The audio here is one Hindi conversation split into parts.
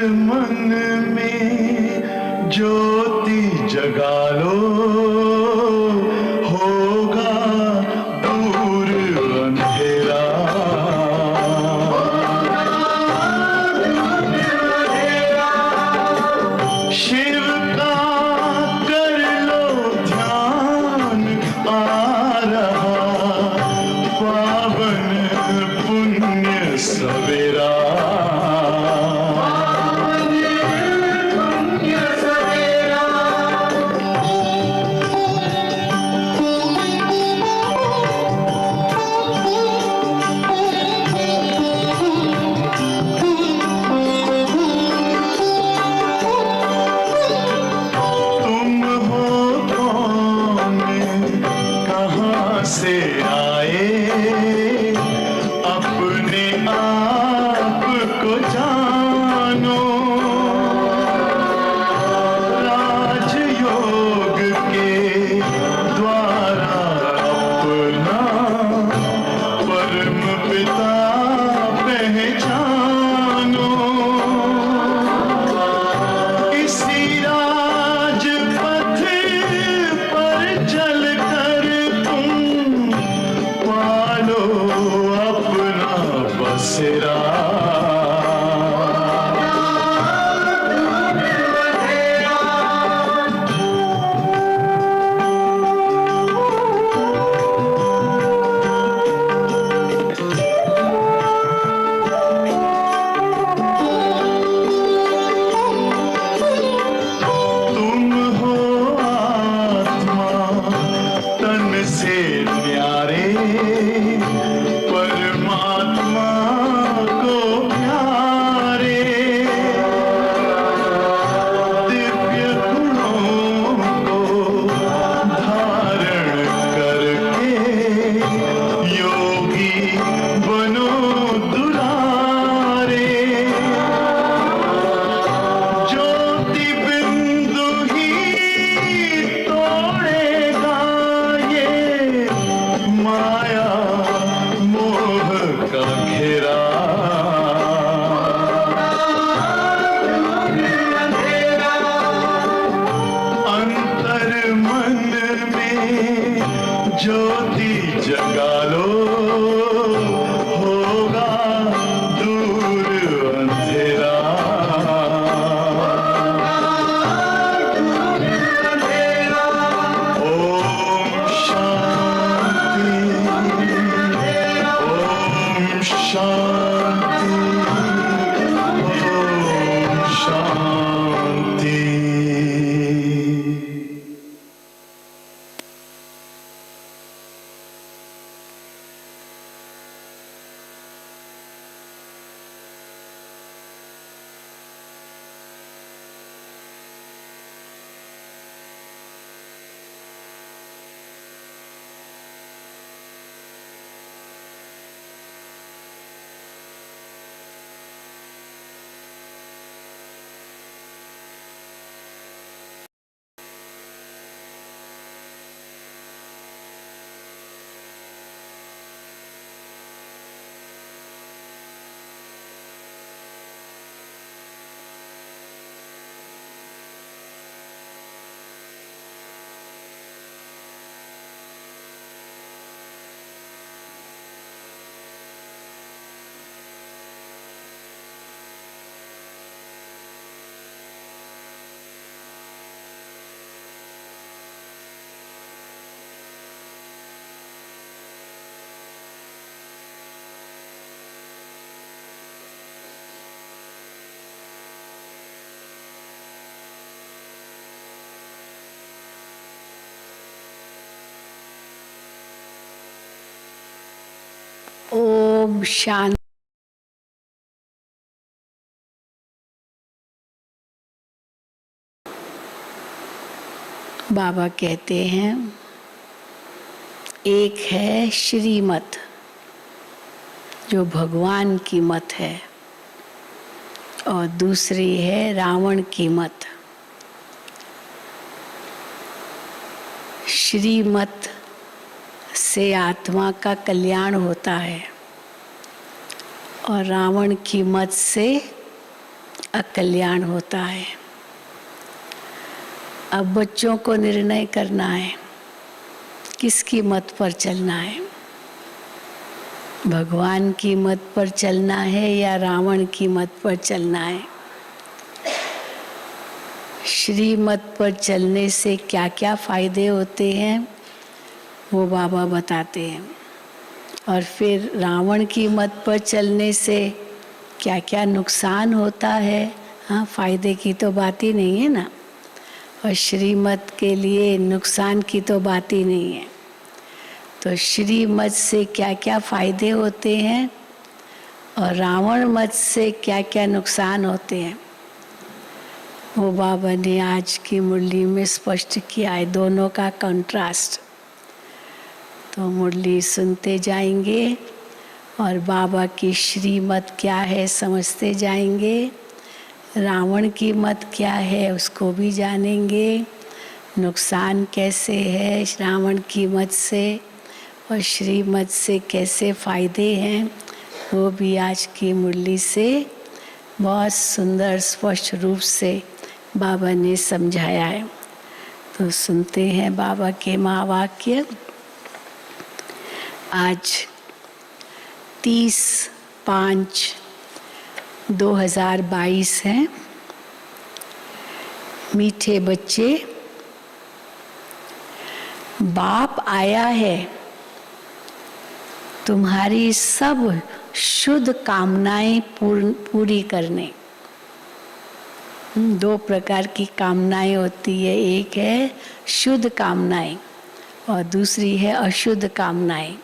मन में ज्योति जगा लो, होगा दूर अंधेरा। शिव का कर लो ध्यान, आ रहा पावन पुण्य सवेरा। से आए अपने आप को जानो, राजयोग के द्वारा अपना परम पिता पहचानो। इसी राजपथ पर चलकर पालो अपना बसेरा। तुम हो आत्मा तन से न्यारे, परमात्मा को प्यारे। दिव्य गुणों को धारण करके योगी बनो दुलारे। ज्योति बिंदु ही तोड़ेगा ये माया मोह का घेरा। अंतर मन में ज्योति जगा लो, होगा दूर अंधेरा। ओम शांति, ओम शांति, ओम शांति। ओम शांति। बाबा कहते हैं एक है श्रीमत जो भगवान की मत है, और दूसरी है रावण की मत। श्रीमत से आत्मा का कल्याण होता है और रावण की मत से अकल्याण होता है। अब बच्चों को निर्णय करना है किसकी मत पर चलना है, भगवान की मत पर चलना है या रावण की मत पर चलना है। श्री मत पर चलने से क्या क्या फायदे होते हैं वो बाबा बताते हैं, और फिर रावण की मत पर चलने से क्या क्या नुकसान होता है। हाँ, फायदे की तो बात ही नहीं है ना, और श्रीमत के लिए नुकसान की तो बात ही नहीं है। तो श्रीमत से क्या क्या फायदे होते हैं और रावण मत से क्या क्या नुकसान होते हैं, वो बाबा ने आज की मुरली में स्पष्ट किया है, दोनों का कंट्रास्ट। तो मुरली सुनते जाएंगे और बाबा की श्रीमत क्या है समझते जाएंगे, रावण की मत क्या है उसको भी जानेंगे, नुकसान कैसे है रावण की मत से और श्रीमत से कैसे फायदे हैं, वो भी आज की मुरली से बहुत सुंदर स्पष्ट रूप से बाबा ने समझाया है। तो सुनते हैं बाबा के महावाक्य। आज 30/5/2022 है। मीठे बच्चे, बाप आया है तुम्हारी सब शुद्ध कामनाएं पूरी करने। दो प्रकार की कामनाएं होती है, एक है शुद्ध कामनाएं और दूसरी है अशुद्ध कामनाएं।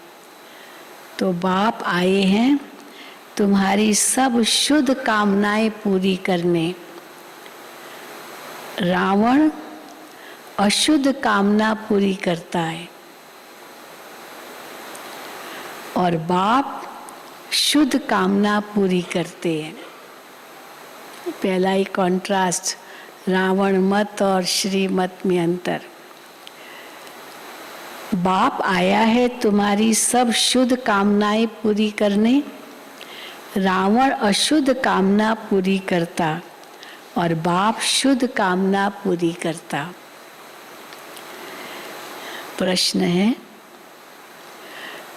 तो बाप आए हैं तुम्हारी सब शुद्ध कामनाएं पूरी करने। रावण अशुद्ध कामना पूरी करता है और बाप शुद्ध कामना पूरी करते हैं। पहला ही कॉन्ट्रास्ट, रावण मत और श्री मत में अंतर। बाप आया है तुम्हारी सब शुद्ध कामनाएं पूरी करने, रावण अशुद्ध कामना पूरी करता और बाप शुद्ध कामना पूरी करता। प्रश्न है,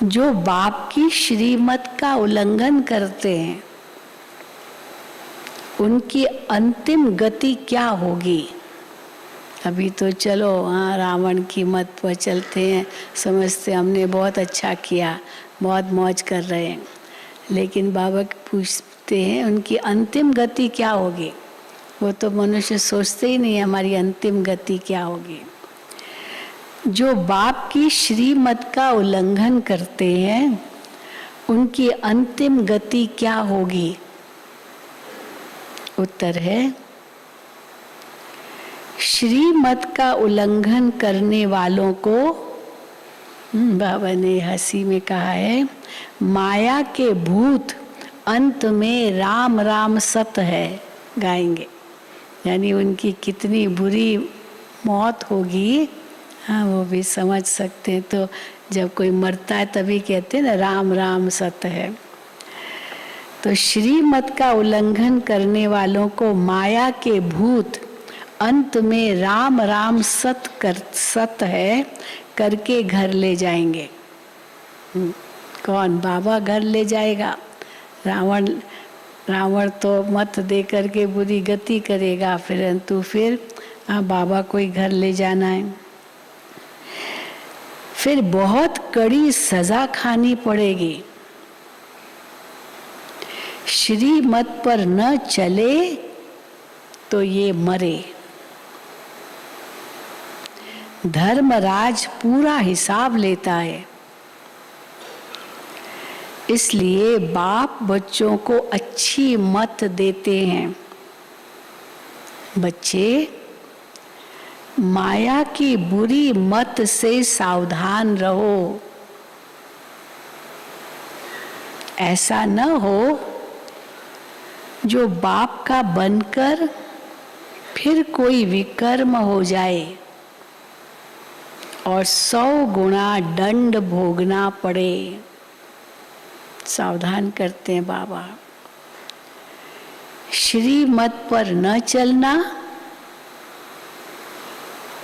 जो बाप की श्रीमत का उल्लंघन करते हैं उनकी अंतिम गति क्या होगी? अभी तो चलो हाँ रावण की मत पर चलते हैं, समझते हमने बहुत अच्छा किया, बहुत मौज कर रहे हैं, लेकिन बाबा पूछते हैं उनकी अंतिम गति क्या होगी? वो तो मनुष्य सोचते ही नहीं हमारी अंतिम गति क्या होगी। जो बाप की श्रीमत का उल्लंघन करते हैं उनकी अंतिम गति क्या होगी? उत्तर है, श्रीमत का उल्लंघन करने वालों को, बाबा ने हंसी में कहा है, माया के भूत अंत में राम राम सत है गाएंगे। यानी उनकी कितनी बुरी मौत होगी, हाँ वो भी समझ सकते हैं। तो जब कोई मरता है तभी कहते हैं ना राम राम सत है। तो श्रीमत का उल्लंघन करने वालों को माया के भूत अंत में राम राम सत है करके घर ले जाएंगे। कौन? बाबा घर ले जाएगा। रावण तो मत दे करके बुरी गति करेगा, परंतु फिर बाबा को ही घर ले जाना है। फिर बहुत कड़ी सजा खानी पड़ेगी। श्रीमत पर न चले तो ये मरे। धर्मराज पूरा हिसाब लेता है, इसलिए बाप बच्चों को अच्छी मत देते हैं। बच्चे, माया की बुरी मत से सावधान रहो। ऐसा न हो जो बाप का बनकर फिर कोई विकर्म हो जाए और 100 गुना दंड भोगना पड़े। सावधान करते हैं बाबा। श्रीमत पर न चलना,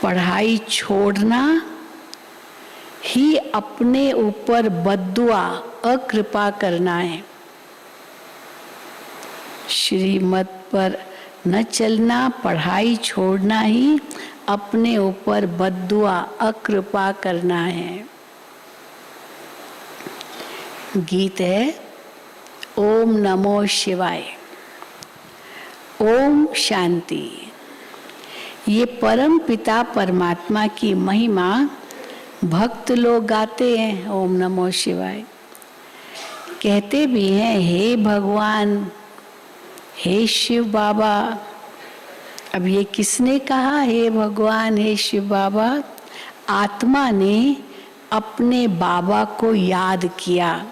पढ़ाई छोड़ना ही अपने ऊपर बद्दुआ अकृपा करना है। श्रीमत पर न चलना, पढ़ाई छोड़ना ही अपने ऊपर बद्दुआ अकृपा करना है। गीत है ओम नमो शिवाय। ओम शांति। ये परम पिता परमात्मा की महिमा भक्त लोग गाते हैं। ओम नमो शिवाय कहते भी हैं, हे भगवान, हे शिव बाबा। अब ये किसने कहा हे भगवान हे शिव बाबा? आत्मा ने अपने बाबा को याद किया,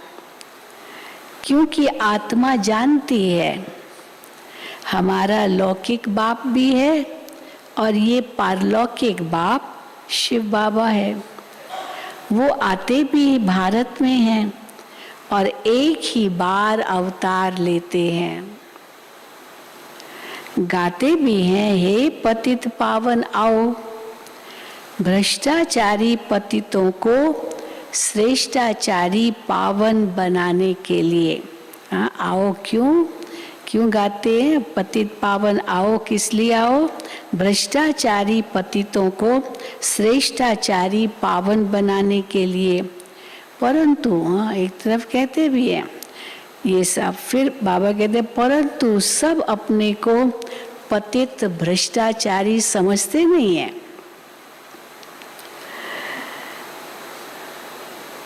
क्योंकि आत्मा जानती है हमारा लौकिक बाप भी है और ये पारलौकिक बाप शिव बाबा है। वो आते भी भारत में हैं और एक ही बार अवतार लेते हैं। गाते भी हैं, हे पतित पावन आओ, भ्रष्टाचारी पतितों को श्रेष्ठाचारी पावन बनाने के लिए। हाँ, आओ क्यों गाते हैं? पतित पावन आओ, किस लिए आओ? भ्रष्टाचारी पतितों को श्रेष्ठाचारी पावन बनाने के लिए। परंतु हाँ, एक तरफ कहते भी हैं ये सब, फिर बाबा कहते परंतु सब अपने को पतित भ्रष्टाचारी समझते नहीं है।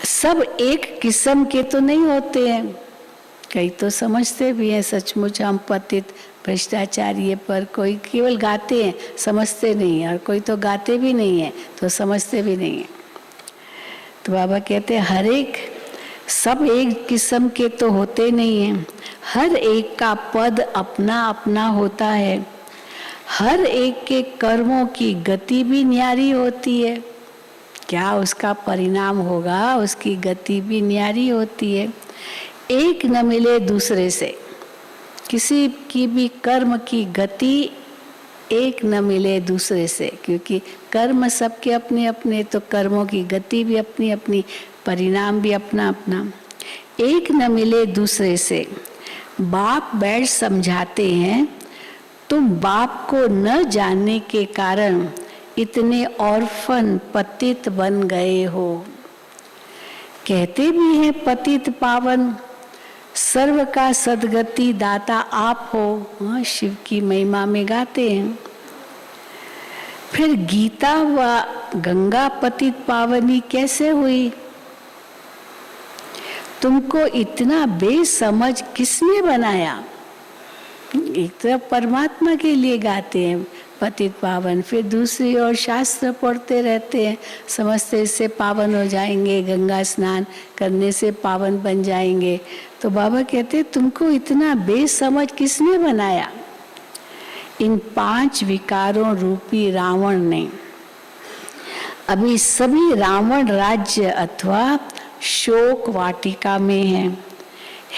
सब एक किस्म के तो नहीं होते हैं, कई तो समझते भी हैं सचमुच हम पतित भ्रष्टाचारी, पर कोई केवल गाते हैं समझते नहीं है, और कोई तो गाते भी नहीं है तो समझते भी नहीं है। तो बाबा कहते हैं हर एक, सब एक किस्म के तो होते नहीं हैं, हर एक का पद अपना अपना होता है, हर एक के कर्मों की गति भी न्यारी होती है। क्या उसका परिणाम होगा, उसकी गति भी न्यारी होती है। एक न मिले दूसरे से, किसी की भी कर्म की गति एक न मिले दूसरे से, क्योंकि कर्म सबके अपने अपने, तो कर्मों की गति भी अपनी अपनी, परिणाम भी अपना अपना। एक न मिले दूसरे से। बाप बैठ समझाते हैं, तुम बाप को न जानने के कारण इतने ऑर्फन पतित बन गए हो। कहते भी हैं पतित पावन, सर्व का सदगति दाता आप हो। हाँ, शिव की महिमा में गाते हैं। फिर गीता व गंगा पतित पावनी कैसे हुई? तुमको इतना बेसमझ किसने बनाया? एक तरफ परमात्मा के लिए गाते हैं पतित पावन, फिर दूसरी ओर शास्त्र पढ़ते रहते हैं, समझते इससे पावन हो जाएंगे, गंगा स्नान करने से पावन बन जाएंगे। तो बाबा कहते तुमको इतना बेसमझ किसने बनाया? इन 5 विकारों रूपी रावण ने। अभी सभी रावण राज्य अथवा शोक वाटिका में हैं।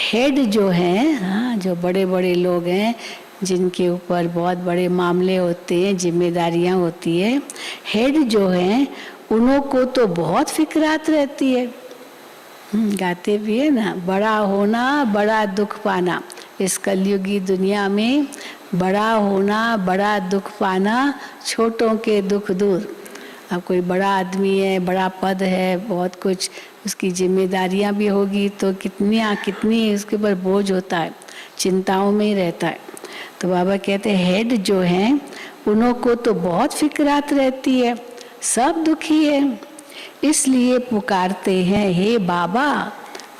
हेड जो है, हाँ, जो बड़े बड़े लोग हैं जिनके ऊपर बहुत बड़े मामले होते हैं, जिम्मेदारियां होती है, हेड जो हैं उन्हों को तो बहुत फिक्रात रहती है। गाते भी है ना, बड़ा होना बड़ा दुख पाना। इस कलयुगी दुनिया में बड़ा होना बड़ा दुख पाना, छोटों के दुख दूर। अब कोई बड़ा आदमी है, बड़ा पद है, बहुत कुछ उसकी जिम्मेदारियां भी होगी, तो कितनी उसके ऊपर बोझ होता है, चिंताओं में ही रहता है। तो बाबा कहते हैं हेड जो हैं उन्हों को तो बहुत फिक्रात रहती है, सब दुखी है, इसलिए पुकारते हैं हे बाबा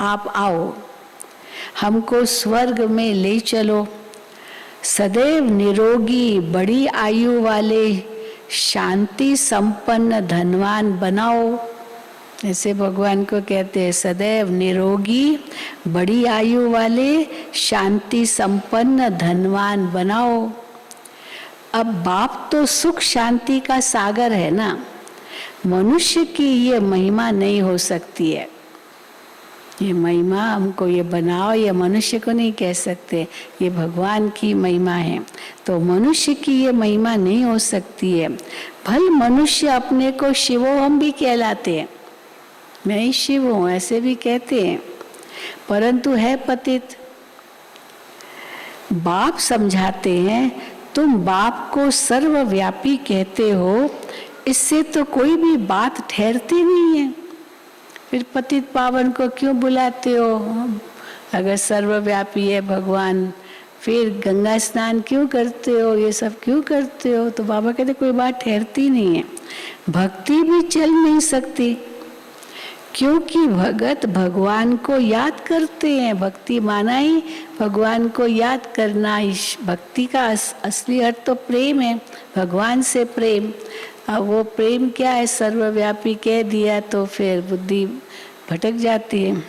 आप आओ, हमको स्वर्ग में ले चलो, सदैव निरोगी बड़ी आयु वाले शांति संपन्न धनवान बनाओ। ऐसे भगवान को कहते हैं सदैव निरोगी बड़ी आयु वाले शांति संपन्न धनवान बनाओ। अब बाप तो सुख शांति का सागर है ना, मनुष्य की ये महिमा नहीं हो सकती है। ये महिमा हमको ये बनाओ, ये मनुष्य को नहीं कह सकते, ये भगवान की महिमा है। तो मनुष्य की ये महिमा नहीं हो सकती है। भल मनुष्य अपने को शिवोहम भी कहलाते हैं, मैं ही शिव हूँ ऐसे भी कहते हैं, परंतु है पतित। बाप समझाते हैं तुम बाप को सर्वव्यापी कहते हो, इससे तो कोई भी बात ठहरती नहीं है। फिर पतित पावन को क्यों बुलाते हो? अगर सर्वव्यापी है भगवान, फिर गंगा स्नान क्यों करते हो, ये सब क्यों करते हो? तो बाबा कहते कोई बात ठहरती नहीं है। भक्ति भी चल नहीं सकती, क्योंकि भगत भगवान को याद करते हैं। भक्ति माना ही भगवान को याद करना। इस भक्ति का असली अर्थ तो प्रेम है, भगवान से प्रेम। अब वो प्रेम क्या है, सर्वव्यापी कह दिया तो फिर बुद्धि भटक जाती है।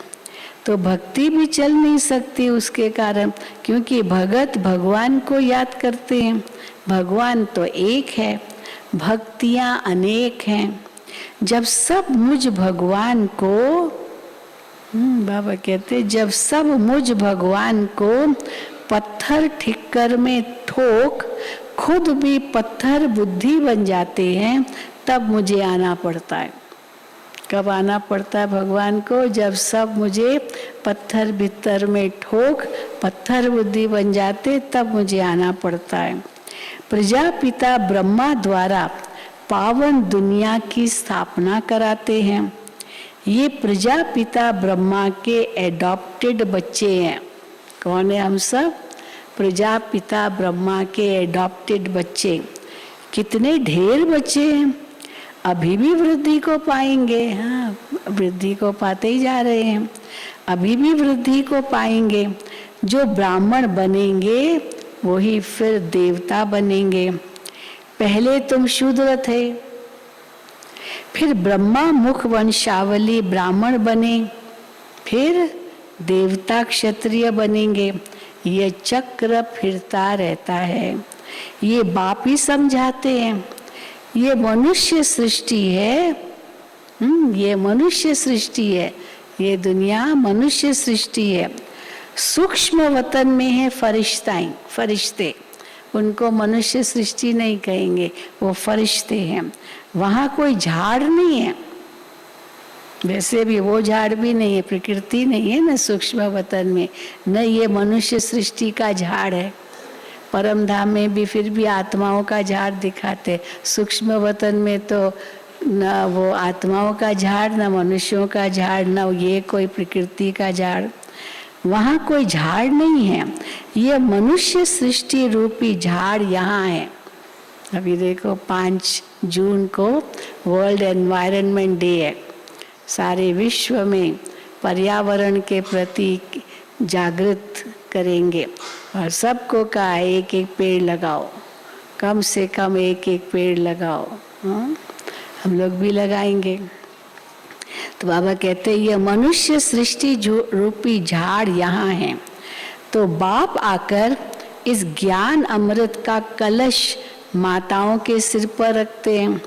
तो भक्ति भी चल नहीं सकती उसके कारण, क्योंकि भगत भगवान को याद करते हैं। भगवान तो एक है, भक्तियां अनेक हैं। जब सब मुझ भगवान को बाबा कहते, जब सब मुझ भगवान को पत्थर ठिक्कर में ठोक खुद भी पत्थर बुद्धि बन जाते हैं, तब मुझे आना पड़ता है। कब आना पड़ता है भगवान को? जब सब मुझे पत्थर भीतर में ठोक पत्थर बुद्धि बन जाते, तब मुझे आना पड़ता है। प्रजापिता ब्रह्मा द्वारा पावन दुनिया की स्थापना कराते हैं। ये प्रजापिता ब्रह्मा के एडॉप्टेड बच्चे हैं। कौन है हम सब? प्रजापिता ब्रह्मा के एडॉप्टेड बच्चे। कितने ढेर बच्चे हैं, अभी भी वृद्धि को पाएंगे। हाँ, वृद्धि को पाते ही जा रहे हैं, अभी भी वृद्धि को पाएंगे। जो ब्राह्मण बनेंगे वही फिर देवता बनेंगे। पहले तुम शूद्र थे, फिर ब्रह्मा मुख वंशावली ब्राह्मण बने, फिर देवता क्षत्रिय बनेंगे। ये चक्र फिरता रहता है। ये बाप ही समझाते हैं। ये मनुष्य सृष्टि है, ये मनुष्य सृष्टि है, ये दुनिया मनुष्य सृष्टि है। सूक्ष्म वतन में है फरिश्ते, उनको मनुष्य सृष्टि नहीं कहेंगे, वो फरिश्ते हैं। वहाँ कोई झाड़ नहीं है, वैसे भी वो झाड़ भी नहीं है, प्रकृति नहीं है ना सूक्ष्म वतन में, न ये मनुष्य सृष्टि का झाड़ है। परम धाम में भी फिर भी आत्माओं का झाड़ दिखाते, सूक्ष्म वतन में तो न वो आत्माओं का झाड़, न मनुष्यों का झाड़, न ये कोई प्रकृति का झाड़। वहाँ कोई झाड़ नहीं है, ये मनुष्य सृष्टि रूपी झाड़ यहाँ है। अभी देखो 5 जून को वर्ल्ड एनवायरनमेंट डे है। सारे विश्व में पर्यावरण के प्रति जागृत करेंगे और सबको कहा एक एक पेड़ लगाओ, कम से कम एक एक पेड़ लगाओ। हम लोग भी लगाएंगे। तो बाबा कहते हैं ये मनुष्य सृष्टि रूपी झाड़ यहाँ है। तो बाप आकर इस ज्ञान अमृत का कलश माताओं के सिर पर रखते हैं।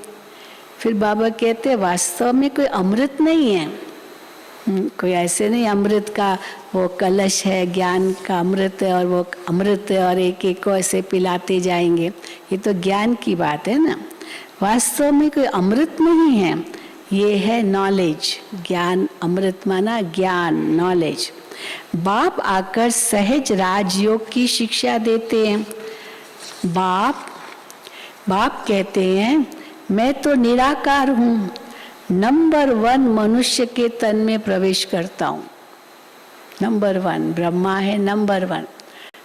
फिर बाबा कहते हैं वास्तव में कोई अमृत नहीं है, कोई ऐसे नहीं अमृत का वो कलश है, ज्ञान का अमृत है और वो अमृत है और एक एक को ऐसे पिलाते जाएंगे। ये तो ज्ञान की बात है ना। वास्तव में कोई अमृत नहीं है, ये है नॉलेज। ज्ञान अमृत माना ज्ञान, नॉलेज। बाप आकर सहज राजयोग की शिक्षा देते हैं। बाप कहते हैं मैं तो निराकार हूँ, नंबर 1 मनुष्य के तन में प्रवेश करता हूँ। नंबर 1 ब्रह्मा है, नंबर 1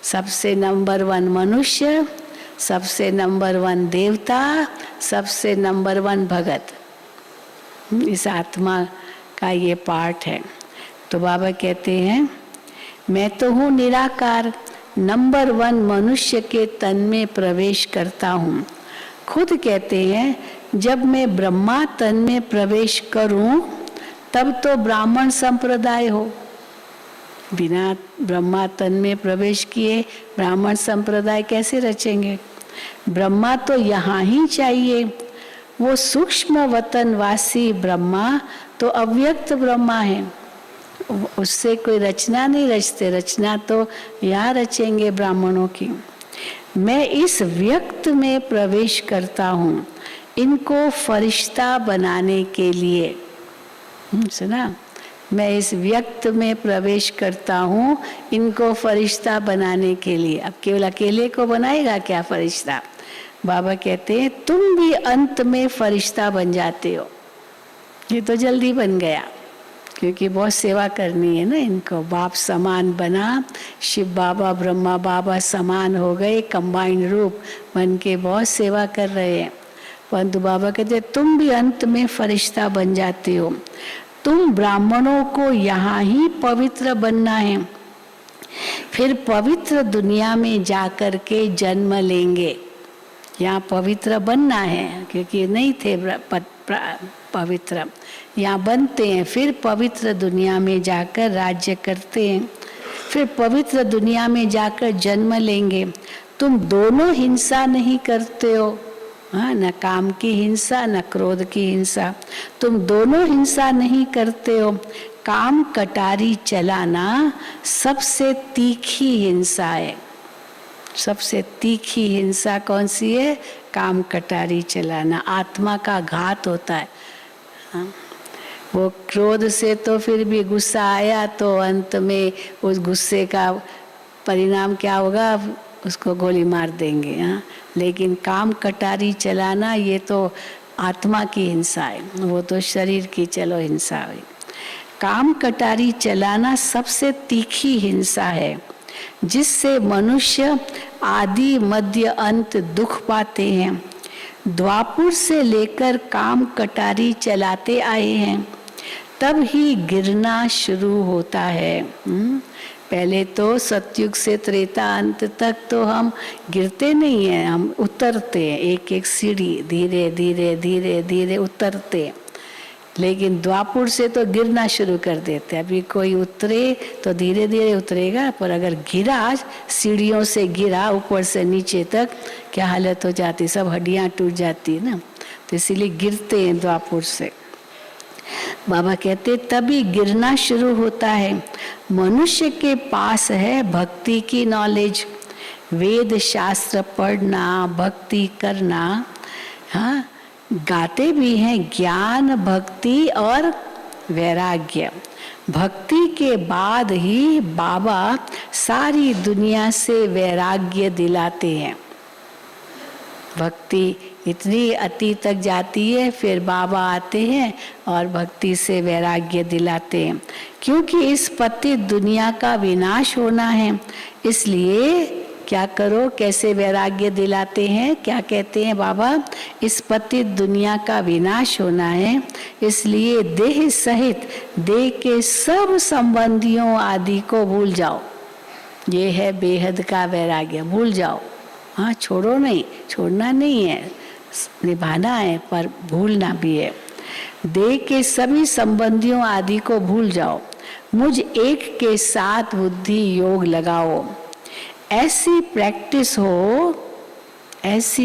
सबसे नंबर 1 मनुष्य, सबसे नंबर 1 देवता, सबसे नंबर 1 भगत। इस आत्मा का ये पार्ट है। तो बाबा कहते हैं मैं तो हूँ निराकार, नंबर 1 मनुष्य के तन में प्रवेश करता हूँ। खुद कहते हैं जब मैं ब्रह्मा तन में प्रवेश करूं तब तो ब्राह्मण संप्रदाय हो। बिना ब्रह्मा तन में प्रवेश किए ब्राह्मण संप्रदाय कैसे रचेंगे? ब्रह्मा तो यहाँ ही चाहिए। वो सूक्ष्म वतनवासी ब्रह्मा तो अव्यक्त ब्रह्मा है, उससे कोई रचना नहीं रचते, रचना तो यहाँ रचेंगे ब्राह्मणों की। मैं इस व्यक्त में प्रवेश करता हूँ इनको फरिश्ता बनाने के लिए। सुना, मैं इस व्यक्त में प्रवेश करता हूँ इनको फरिश्ता बनाने के लिए। अब केवल अकेले को बनाएगा क्या फरिश्ता? बाबा कहते हैं तुम भी अंत में फरिश्ता बन जाते हो। ये तो जल्दी बन गया क्योंकि बहुत सेवा करनी है ना इनको। बाप समान बना, शिव बाबा ब्रह्मा बाबा समान हो गए, कंबाइंड रूप बन के बहुत सेवा कर रहे हैं। परंतु बाबा कहते तुम भी अंत में फरिश्ता बन जाते हो। तुम ब्राह्मणों को यहाँ ही पवित्र बनना है, फिर पवित्र दुनिया में जाकर के जन्म लेंगे। यहाँ पवित्र बनना है क्योंकि नहीं थे पवित्र, यहाँ बनते हैं, फिर पवित्र दुनिया में जाकर राज्य करते हैं, फिर पवित्र दुनिया में जाकर जन्म लेंगे। तुम दोनों हिंसा नहीं करते हो, हाँ, न काम की हिंसा न क्रोध की हिंसा, तुम दोनों हिंसा नहीं करते हो। काम कटारी चलाना सबसे तीखी हिंसा है। सबसे तीखी हिंसा कौन सी है? काम कटारी चलाना, आत्मा का घात होता है। हाँ? वो क्रोध से तो फिर भी गुस्सा आया तो अंत में उस गुस्से का परिणाम क्या होगा? उसको गोली मार देंगे। हाँ, लेकिन काम कटारी चलाना ये तो आत्मा की हिंसा है, वो तो शरीर की चलो हिंसा हुई। काम कटारी चलाना सबसे तीखी हिंसा है जिससे मनुष्य आदि मध्य अंत दुख पाते हैं। द्वापुर से लेकर काम कटारी चलाते आए हैं, तब ही गिरना शुरू होता है। पहले तो सतयुग से त्रेता अंत तक तो हम गिरते नहीं हैं, हम उतरते हैं, एक एक सीढ़ी धीरे धीरे धीरे धीरे उतरते हैं। लेकिन द्वापुर से तो गिरना शुरू कर देते हैं। अभी कोई उतरे तो धीरे धीरे उतरेगा, पर अगर गिरा, सीढ़ियों से गिरा ऊपर से नीचे तक, क्या हालत हो जाती, सब हड्डियां टूट जाती है ना। तो इसीलिए गिरते हैं द्वापुर से। बाबा कहते तभी गिरना शुरू होता है। मनुष्य के पास है भक्ति की नॉलेज, वेद शास्त्र पढ़ना, भक्ति करना, हाँ, गाते भी हैं ज्ञान भक्ति और वैराग्य। भक्ति के बाद ही बाबा सारी दुनिया से वैराग्य दिलाते हैं। भक्ति इतनी अति तक जाती है, फिर बाबा आते हैं और भक्ति से वैराग्य दिलाते हैं। क्योंकि इस पतित दुनिया का विनाश होना है, इसलिए क्या करो, कैसे वैराग्य दिलाते हैं, क्या कहते हैं बाबा? इस पतित दुनिया का विनाश होना है, इसलिए देह सहित देह के सब संबंधियों आदि को भूल जाओ। ये है बेहद का वैराग्य, भूल जाओ। हाँ, छोड़ो नहीं, छोड़ना नहीं है, निभाना है, पर भूलना भी है। देह के सभी संबंधियों आदि को भूल जाओ। मुझ एक के साथ बुद्धि योग लगाओ। ऐसी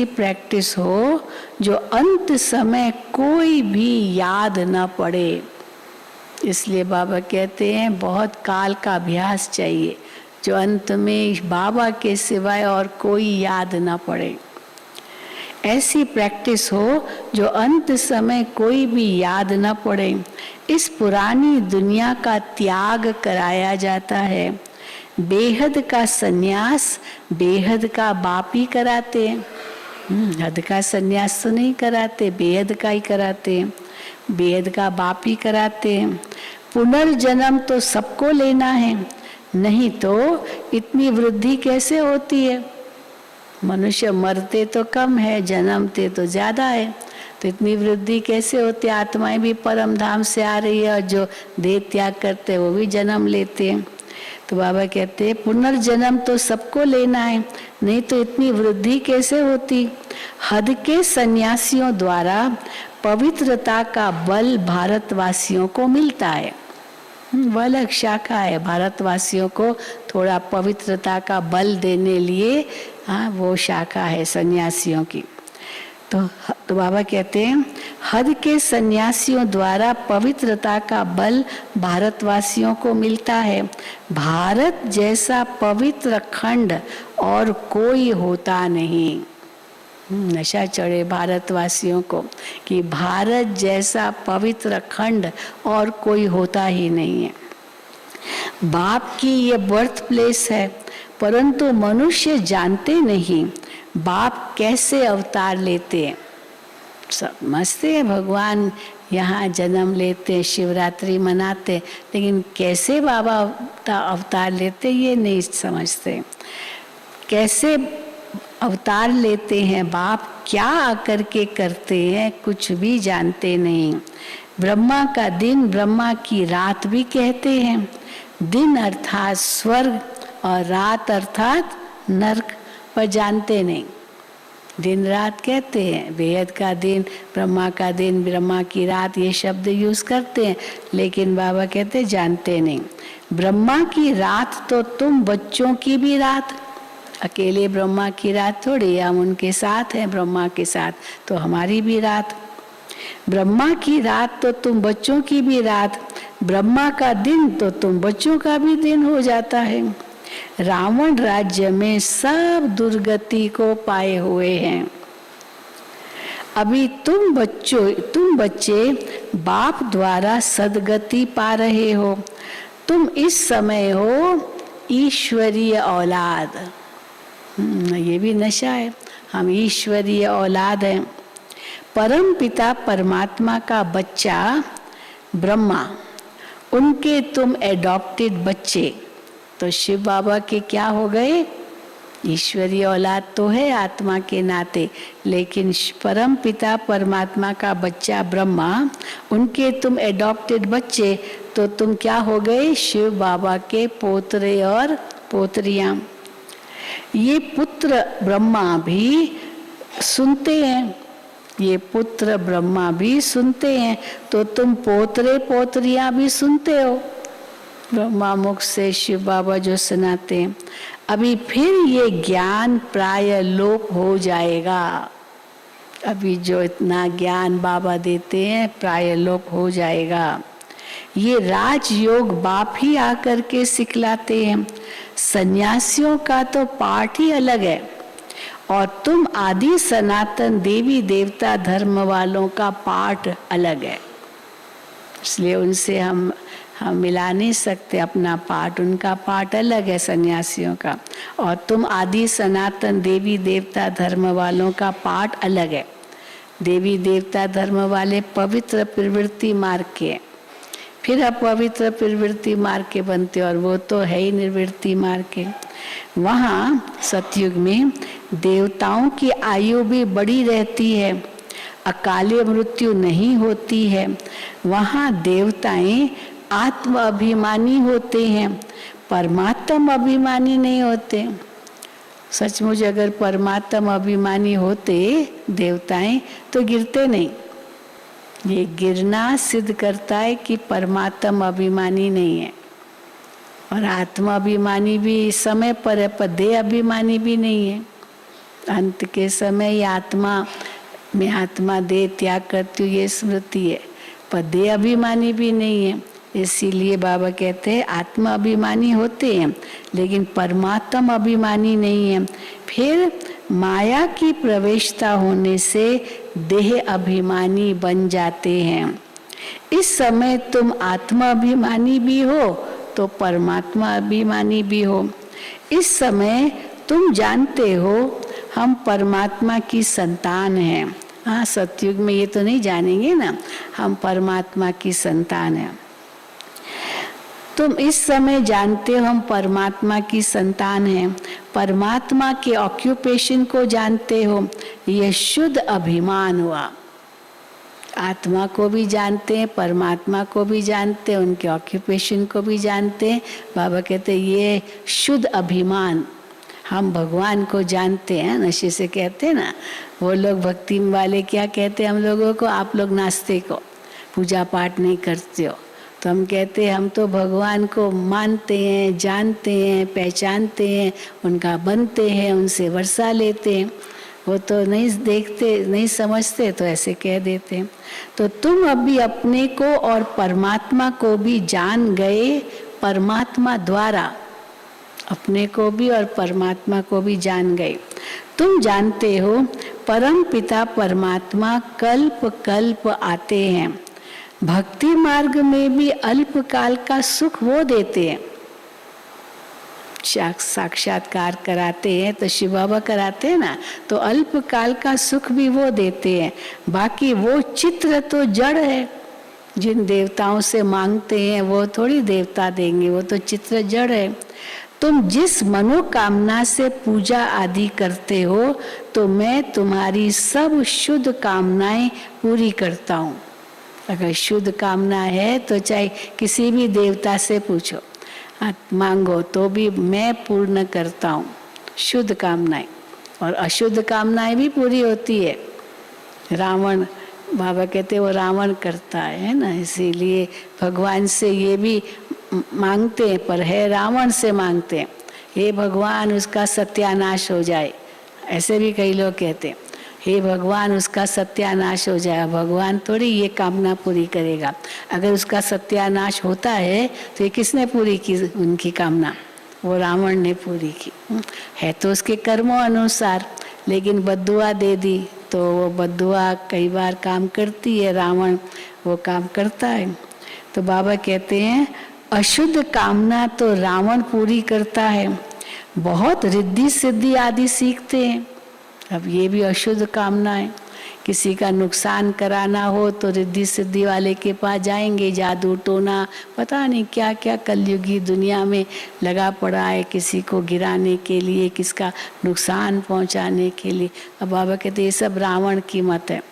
प्रैक्टिस हो जो अंत समय कोई भी याद न पड़े। इसलिए बाबा कहते हैं बहुत काल का अभ्यास चाहिए, जो अंत में बाबा के सिवाय और कोई याद न पड़े। ऐसी प्रैक्टिस हो जो अंत समय कोई भी याद न पड़े। इस पुरानी दुनिया का त्याग कराया जाता है। बेहद का सन्यास बेहद का बाप ही कराते हैं। हद का सन्यास तो नहीं कराते, बेहद का ही कराते हैं, बेहद का बाप ही कराते हैं। पुनर्जन्म तो सबको लेना है, नहीं तो इतनी वृद्धि कैसे होती है? मनुष्य मरते तो कम है, जन्मते तो ज्यादा है, तो इतनी वृद्धि कैसे होती है? आत्माएं भी परम धाम से आ रही है और जो देह त्याग करते हैं वो भी जन्म लेते हैं। तो बाबा कहते हैं पुनर्जन्म तो सबको लेना है, नहीं तो इतनी वृद्धि कैसे होती? हद के सन्यासियों द्वारा पवित्रता का बल भारतवासियों को मिलता है। वह अलग शाखा है, भारतवासियों को थोड़ा पवित्रता का बल देने लिए, हाँ, वो शाखा है सन्यासियों की। तो बाबा कहते हैं हद के सन्यासियों द्वारा पवित्रता का बल भारतवासियों को मिलता है। भारत जैसा पवित्र खंड और कोई होता नहीं। नशा चढ़े भारतवासियों को कि भारत जैसा पवित्र खंड और कोई होता ही नहीं है। बाप की ये बर्थ प्लेस है, परंतु मनुष्य जानते नहीं बाप कैसे अवतार लेते हैं। समझते हैं भगवान यहाँ जन्म लेते, शिवरात्रि मनाते, लेकिन कैसे बाबा अवतार लेते ये नहीं समझते। कैसे अवतार लेते हैं बाप, क्या आकर के करते हैं, कुछ भी जानते नहीं। ब्रह्मा का दिन, ब्रह्मा की रात भी कहते हैं। दिन अर्थात स्वर्ग और रात अर्थात नरक, पर जानते नहीं। दिन रात कहते हैं, बेहद का दिन, ब्रह्मा का दिन, ब्रह्मा की रात, ये शब्द यूज करते हैं, लेकिन बाबा कहते हैं जानते नहीं। ब्रह्मा की रात तो तुम बच्चों की भी रात, अकेले ब्रह्मा की रात थोड़ी, हम उनके साथ हैं, ब्रह्मा के साथ, तो हमारी भी रात। ब्रह्मा की रात तो तुम बच्चों की भी रात, ब्रह्मा का दिन तो तुम बच्चों का भी दिन हो जाता है। रावण राज्य में सब दुर्गति को पाए हुए हैं। अभी तुम बच्चे बाप द्वारा सदगति पा रहे हो। तुम इस समय हो ईश्वरीय औलाद। ये भी नशा है, हम ईश्वरीय औलाद हैं। परम पिता परमात्मा का बच्चा ब्रह्मा, उनके तुम एडॉप्टेड बच्चे, तो शिव बाबा के क्या हो गए? ईश्वरीय औलाद तो है आत्मा के नाते, लेकिन परम पिता परमात्मा का बच्चा ब्रह्मा, उनके तुम एडॉप्टेड बच्चे, तो तुम क्या हो गए? शिव बाबा के पोतरे और पोतरियां। ये पुत्र ब्रह्मा भी सुनते हैं, ये पुत्र ब्रह्मा भी सुनते हैं, तो तुम पोतरे पोतरियां भी सुनते हो ब्रह्मा मुख से शिव बाबा जो सुनाते हैं। अभी फिर ये ज्ञान प्राय लोप हो जाएगा। अभी जो इतना ज्ञान बाबा देते हैं प्राय लोप हो जाएगा। ये राजयोग बाप ही आकर के सिखलाते हैं। सन्यासियों का तो पाठ ही अलग है, और तुम आदि सनातन देवी देवता धर्म वालों का पाठ अलग है। इसलिए उनसे हम मिला नहीं सकते अपना पाठ, उनका पाठ अलग है सन्यासियों का, और तुम आदि सनातन देवी देवता धर्म वालों का पाठ अलग है। देवी देवता धर्म वाले पवित्र प्रवृत्ति मार्ग के, फिर अपवित्र प्रवृत्ति मार्ग के बनते, और वो तो है ही निर्वृत्ति मार्ग के। वहाँ सतयुग में देवताओं की आयु भी बड़ी रहती है, अकाले मृत्यु नहीं होती है। वहाँ देवताएं आत्म अभिमानी होते हैं, परमात्म अभिमानी नहीं होते। सचमुच अगर परमात्म अभिमानी होते देवताएं तो गिरते नहीं। ये गिरना सिद्ध करता है कि परमात्म अभिमानी नहीं है, और आत्मा अभिमानी भी समय पर है, पर देह अभिमानी भी नहीं है। अंत के समय ये आत्मा, मैं आत्मा देह त्याग करती हूँ, ये स्मृति है, पर देह अभिमानी भी नहीं है। इसीलिए बाबा कहते हैं आत्मा अभिमानी होते हैं, लेकिन परमात्म अभिमानी नहीं है। फिर माया की प्रवेशता होने से देह अभिमानी बन जाते हैं। इस समय तुम आत्मा अभिमानी भी हो तो परमात्मा अभिमानी भी हो। इस समय तुम जानते हो हम परमात्मा की संतान हैं। हाँ, सतयुग में ये तो नहीं जानेंगे ना, हम परमात्मा की संतान हैं। तुम इस समय जानते हो हम परमात्मा की संतान हैं, परमात्मा के ऑक्यूपेशन को जानते हो, यह शुद्ध अभिमान हुआ। आत्मा को भी जानते हैं, परमात्मा को भी जानते हैं, उनके ऑक्यूपेशन को भी जानते हैं। बाबा कहते हैं ये शुद्ध अभिमान, हम भगवान को जानते हैं। नशे से कहते हैं ना, वो लोग भक्ति वाले क्या कहते हैं हम लोगों को, आप लोग नास्तिक हो, पूजा पाठ नहीं करते हो। तो हम कहते हैं हम तो भगवान को मानते हैं, जानते हैं, पहचानते हैं, उनका बनते हैं, उनसे वर्षा लेते हैं। वो तो नहीं देखते, नहीं समझते, तो ऐसे कह देते हैं। तो तुम अभी अपने को और परमात्मा को भी जान गए, परमात्मा द्वारा अपने को भी और परमात्मा को भी जान गए। तुम जानते हो परम पिता परमात्मा कल्प कल्प आते हैं। भक्ति मार्ग में भी अल्प काल का सुख वो देते हैं। साक्षात्कार कराते हैं तो शिव बाबा कराते हैं ना, तो अल्प काल का सुख भी वो देते हैं। बाकी वो चित्र तो जड़ है, जिन देवताओं से मांगते हैं वो थोड़ी देवता देंगे, वो तो चित्र जड़ है। तुम जिस मनोकामना से पूजा आदि करते हो तो मैं तुम्हारी सब शुद्ध कामनाएं पूरी करता हूँ। अगर शुद्ध कामना है तो चाहे किसी भी देवता से पूछो, मांगो, तो भी मैं पूर्ण करता हूँ शुद्ध कामनाएं, और अशुद्ध कामनाएं भी पूरी होती है। रावण, बाबा कहते वो रावण करता है ना, इसीलिए भगवान से ये भी मांगते हैं, पर है रावण से मांगते हैं, हे भगवान उसका सत्यानाश हो जाए। ऐसे भी कई लोग कहते हैं, हे भगवान उसका सत्यानाश हो जाए। भगवान थोड़ी ये कामना पूरी करेगा। अगर उसका सत्यानाश होता है तो ये किसने पूरी की उनकी कामना? वो रावण ने पूरी की। है तो उसके कर्मों अनुसार, लेकिन बद्दुआ दे दी तो वो बद्दुआ कई बार काम करती है, रावण वो काम करता है। तो बाबा कहते हैं अशुद्ध कामना तो रावण पूरी करता है। बहुत रिद्धि सिद्धि आदि सीखते हैं। अब ये भी अशुद्ध कामना है। किसी का नुकसान कराना हो तो रिद्धि सिद्धि वाले के पास जाएंगे, जादू टोना पता नहीं क्या क्या कलयुगी दुनिया में लगा पड़ा है, किसी को गिराने के लिए, किसका नुकसान पहुंचाने के लिए। अब बाबा कहते हैं ये सब रावण की मत है।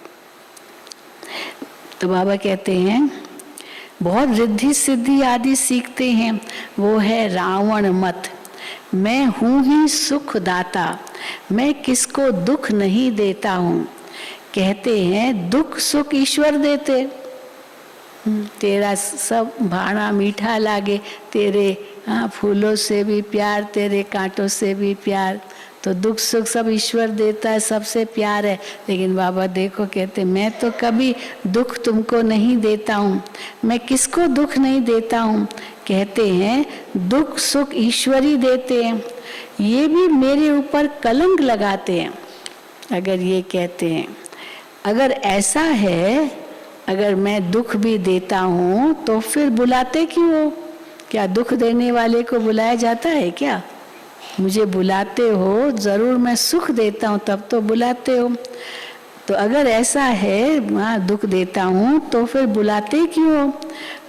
तो बाबा कहते हैं बहुत रिद्धि सिद्धि आदि सीखते हैं, वो है रावण मत। मैं हूँ ही सुख दाता, मैं किसको दुख नहीं देता हूँ। कहते हैं दुख सुख ईश्वर देते। तेरा सब भाना मीठा लागे, तेरे फूलों से भी प्यार, तेरे कांटों से भी प्यार, तो दुख सुख सब ईश्वर देता है, सबसे प्यार है। लेकिन बाबा देखो कहते मैं तो कभी दुख तुमको नहीं देता हूँ। मैं किसको दुख नहीं देता हूँ? कहते हैं दुख सुख ईश्वर ही देते हैं। ये भी मेरे ऊपर कलंक लगाते हैं अगर ये कहते हैं। अगर ऐसा है, अगर मैं दुख भी देता हूँ तो फिर बुलाते क्यों हो? क्या दुख देने वाले को बुलाया जाता है क्या? मुझे बुलाते हो, जरूर मैं सुख देता हूँ तब तो बुलाते हो। तो अगर ऐसा है दुख देता हूँ तो फिर बुलाते क्यों हो?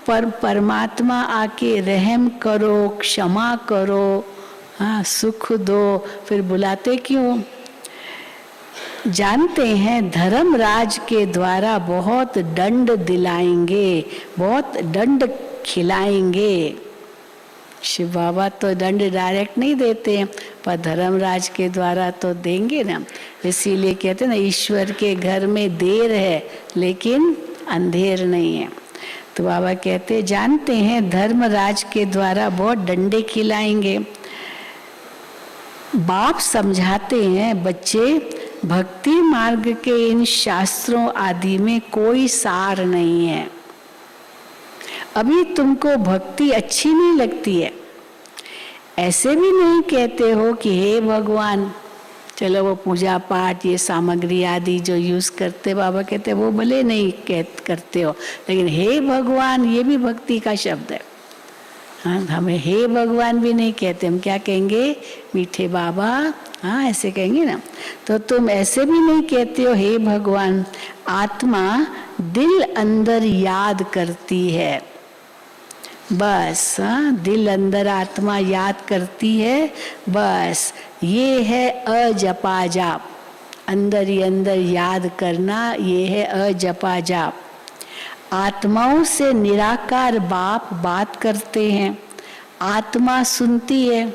पर परमात्मा आके रहम करो, क्षमा करो, सुख दो, फिर बुलाते क्यों? जानते हैं धर्मराज के द्वारा बहुत दंड दिलाएंगे, बहुत दंड खिलाएंगे। शिव बाबा तो दंड डायरेक्ट नहीं देते हैं, पर धर्मराज के द्वारा तो देंगे ना। इसीलिए कहते हैं ना ईश्वर के घर में देर है लेकिन अंधेर नहीं है। तो बाबा कहते जानते हैं धर्मराज के द्वारा बहुत डंडे खिलाएंगे। बाप समझाते हैं बच्चे भक्ति मार्ग के इन शास्त्रों आदि में कोई सार नहीं है। अभी तुमको भक्ति अच्छी नहीं लगती है, ऐसे भी नहीं कहते हो कि हे भगवान, चलो वो पूजा पाठ ये सामग्री आदि जो यूज करते बाबा कहते वो भले नहीं करते हो, लेकिन हे भगवान ये भी भक्ति का शब्द है। हाँ, हमें हे भगवान भी नहीं कहते, हम क्या कहेंगे? मीठे बाबा, हाँ ऐसे कहेंगे ना। तो तुम ऐसे भी नहीं कहते हो हे भगवान। आत्मा दिल अंदर याद करती है, बस। दिल अंदर आत्मा याद करती है, बस। ये है अजपा जाप, अंदर ही अंदर याद करना, ये है अजपा जाप। आत्माओं से निराकार बाप बात करते हैं, आत्मा सुनती है।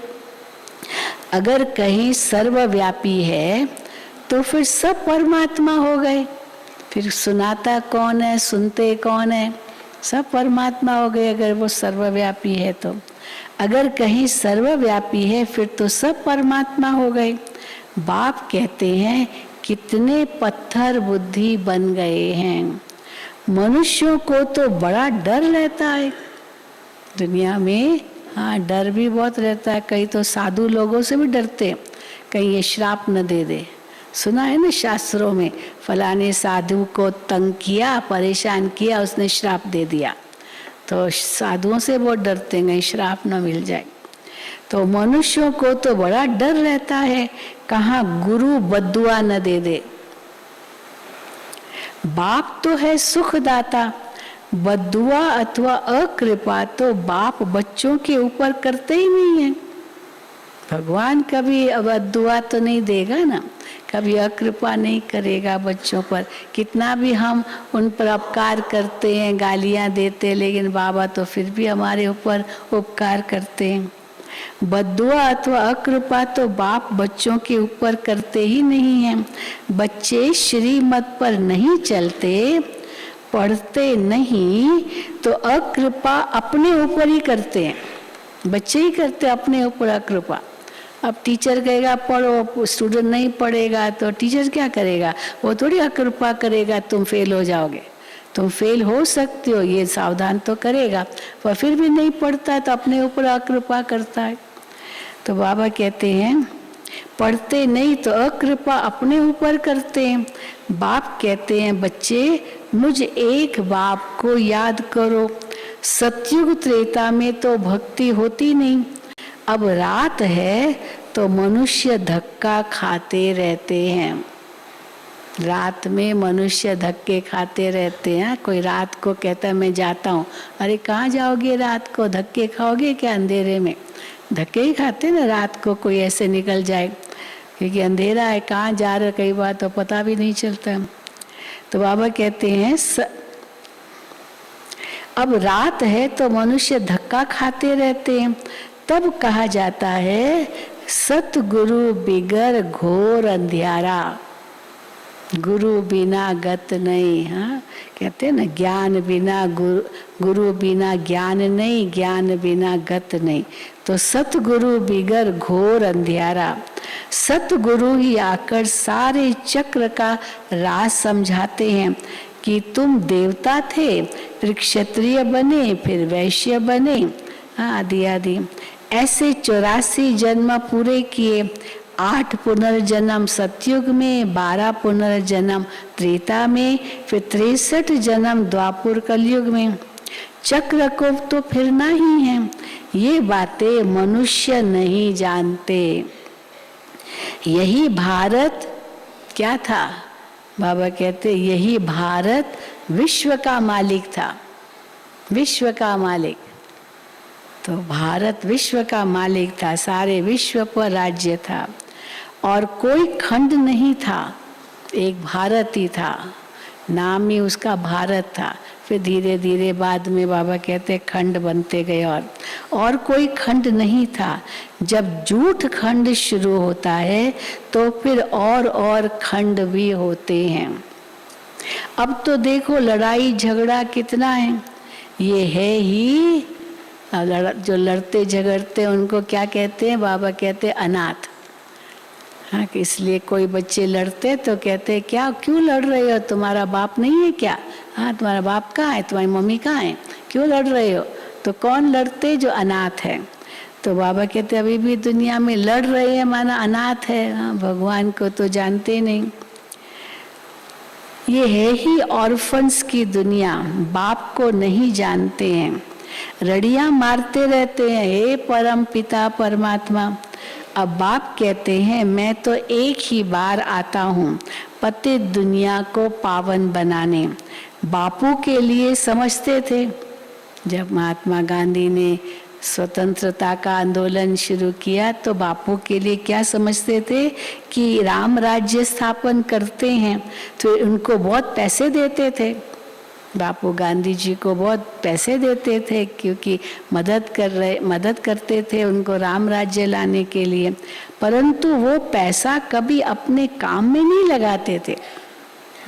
अगर कहीं सर्वव्यापी है तो फिर सब परमात्मा हो गए, फिर सुनाता कौन है, सुनते कौन है? सब परमात्मा हो गए अगर वो सर्वव्यापी है तो। अगर कहीं सर्वव्यापी है फिर तो सब परमात्मा हो गए। बाप कहते हैं कितने पत्थर बुद्धि बन गए हैं। मनुष्यों को तो बड़ा डर रहता है दुनिया में। हाँ, डर भी बहुत रहता है। कई तो साधु लोगों से भी डरते, कहीं ये श्राप न दे दे। सुना है ना शास्त्रों में, फलाने साधु को तंग किया, परेशान किया, उसने श्राप दे दिया। तो साधुओं से बहुत डरते हैं कहीं श्राप न मिल जाए। तो मनुष्यों को तो बड़ा डर रहता है, कहाँ गुरु बद्दुआ न दे दे। बाप तो है सुखदाता, बद्दुआ अथवा अकृपा तो बाप बच्चों के ऊपर करते ही नहीं है। भगवान कभी बद्दुआ तो नहीं देगा ना, कभी अकृपा नहीं करेगा बच्चों पर। कितना भी हम उन पर उपकार करते हैं, गालियां देते हैं, लेकिन बाबा तो फिर भी हमारे ऊपर उपकार करते हैं। बद्दुआ अथवा अकृपा तो बाप बच्चों के ऊपर करते ही नहीं हैं। बच्चे श्रीमत पर नहीं चलते, पढ़ते नहीं, तो अकृपा अपने ऊपर ही करते हैं। बच्चे ही करते अपने ऊपर अकृपा। अब टीचर कहेगा पढ़ो, स्टूडेंट नहीं पढ़ेगा तो टीचर क्या करेगा? वो थोड़ी अकृपा करेगा तुम फेल हो जाओगे। तुम फेल हो सकते हो ये सावधान तो करेगा, पर फिर भी नहीं पढ़ता है तो अपने ऊपर अकृपा करता है। तो बाबा कहते हैं पढ़ते नहीं तो अकृपा अपने ऊपर करते हैं। बाप कहते हैं बच्चे मुझ एक बाप को याद करो। सतयुग त्रेता में तो भक्ति होती नहीं, अब रात है तो मनुष्य धक्का खाते रहते हैं। रात में मनुष्य धक्के खाते रहते हैं। कोई रात को कहता है मैं जाता हूँ, अरे कहाँ जाओगे रात को, धक्के खाओगे क्या अंधेरे में? धक्के ही खाते ना रात को, कोई ऐसे निकल जाए, क्योंकि अंधेरा है, कहाँ जा रहे कई बार तो पता भी नहीं चलता। तो बाबा कहते हैं अब रात है तो मनुष्य धक्का खाते रहते हैं। तब कहा जाता है सतगुरु बिगर घोर अंधियारा, गुरु बिना गत नहीं। हाँ, कहते हैं ना ज्ञान बिना गुरु बिना ज्ञान नहीं, ज्ञान बिना गत नहीं। तो सतगुरु बिगर घोर अंधियारा। सतगुरु ही आकर सारे चक्र का राज समझाते हैं कि तुम देवता थे, फिर क्षत्रिय बने, फिर वैश्य बने, आदि आदि। ऐसे 84 जन्म पूरे किए। 8 पुनर्जन्म सतयुग में, 12 पुनर्जन्म त्रेता में, फिर 63 जन्म द्वापुर कलयुग में। चक्र को तो फिरना ही है, ये बातें मनुष्य नहीं जानते। यही भारत क्या था? बाबा कहते यही भारत विश्व का मालिक था, विश्व का मालिक। तो भारत विश्व का मालिक था, सारे विश्व पर राज्य था और कोई खंड नहीं था, एक भारत ही था, नाम ही उसका भारत था। फिर धीरे धीरे बाद में बाबा कहते खंड बनते गए और कोई खंड नहीं था। जब झूठ खंड शुरू होता है तो फिर और खंड भी होते हैं। अब तो देखो लड़ाई झगड़ा कितना है, ये है ही जो लड़ते झगड़ते उनको क्या कहते हैं? बाबा कहते हैं अनाथ। हाँ, इसलिए कोई बच्चे लड़ते तो कहते क्या क्यों लड़ रहे हो, तुम्हारा बाप नहीं है क्या? हाँ, तुम्हारा बाप कहाँ है, तुम्हारी मम्मी कहाँ है, क्यों लड़ रहे हो? तो कौन लड़ते? जो अनाथ है। तो बाबा कहते अभी भी दुनिया में लड़ रहे हैं माना अनाथ है। हाँ, भगवान को तो जानते नहीं। ये है ही ऑर्फन्स की दुनिया, बाप को नहीं जानते हैं, रड़ियां मारते रहते हैं हे परम पिता परमात्मा। अब बाप कहते हैं मैं तो एक ही बार आता हूँ पतित दुनिया को पावन बनाने। बापू के लिए समझते थे, जब महात्मा गांधी ने स्वतंत्रता का आंदोलन शुरू किया तो बापू के लिए क्या समझते थे कि राम राज्य स्थापन करते हैं, तो उनको बहुत पैसे देते थे। बापू गांधी जी को बहुत पैसे देते थे क्योंकि मदद करते थे उनको राम राज्य लाने के लिए, परंतु वो पैसा कभी अपने काम में नहीं लगाते थे।